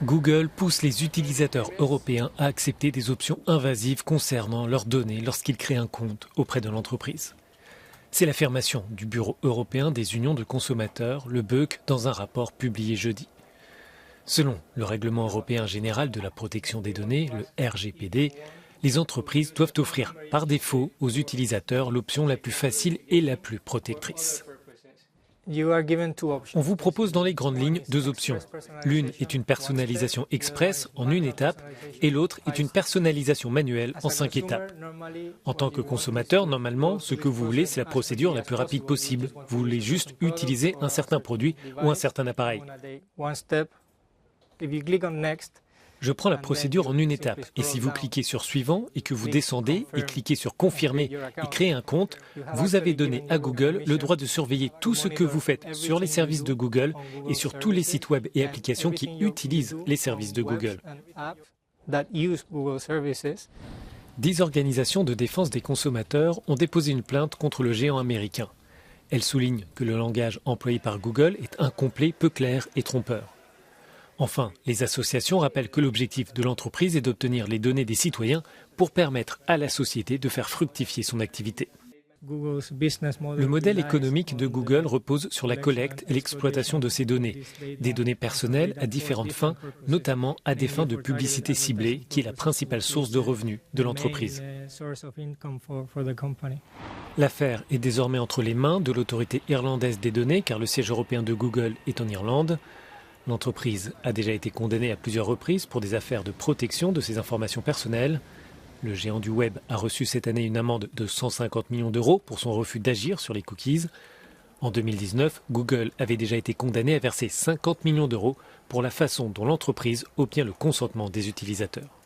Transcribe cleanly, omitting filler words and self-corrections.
Google pousse les utilisateurs européens à accepter des options invasives concernant leurs données lorsqu'ils créent un compte auprès de l'entreprise. C'est l'affirmation du Bureau européen des unions de consommateurs, le BEUC, dans un rapport publié jeudi. Selon le Règlement européen général de la protection des données, le RGPD, les entreprises doivent offrir par défaut aux utilisateurs l'option la plus facile et la plus protectrice. On vous propose dans les grandes lignes deux options. L'une est une personnalisation express en une étape et l'autre est une personnalisation manuelle en 5 étapes. En tant que consommateur, normalement, ce que vous voulez, c'est la procédure la plus rapide possible. Vous voulez juste utiliser un certain produit ou un certain appareil. Je prends la procédure en une étape et si vous cliquez sur Suivant et que vous descendez et cliquez sur Confirmer et créer un compte, vous avez donné à Google le droit de surveiller tout ce que vous faites sur les services de Google et sur tous les sites web et applications qui utilisent les services de Google. 10 organisations de défense des consommateurs ont déposé une plainte contre le géant américain. Elles soulignent que le langage employé par Google est incomplet, peu clair et trompeur. Enfin, les associations rappellent que l'objectif de l'entreprise est d'obtenir les données des citoyens pour permettre à la société de faire fructifier son activité. Le modèle économique de Google repose sur la collecte et l'exploitation de ces données, des données personnelles à différentes fins, notamment à des fins de publicité ciblée, qui est la principale source de revenus de l'entreprise. L'affaire est désormais entre les mains de l'autorité irlandaise des données, car le siège européen de Google est en Irlande. L'entreprise a déjà été condamnée à plusieurs reprises pour des affaires de protection de ses informations personnelles. Le géant du web a reçu cette année une amende de 150 millions d'euros pour son refus d'agir sur les cookies. En 2019, Google avait déjà été condamné à verser 50 millions d'euros pour la façon dont l'entreprise obtient le consentement des utilisateurs.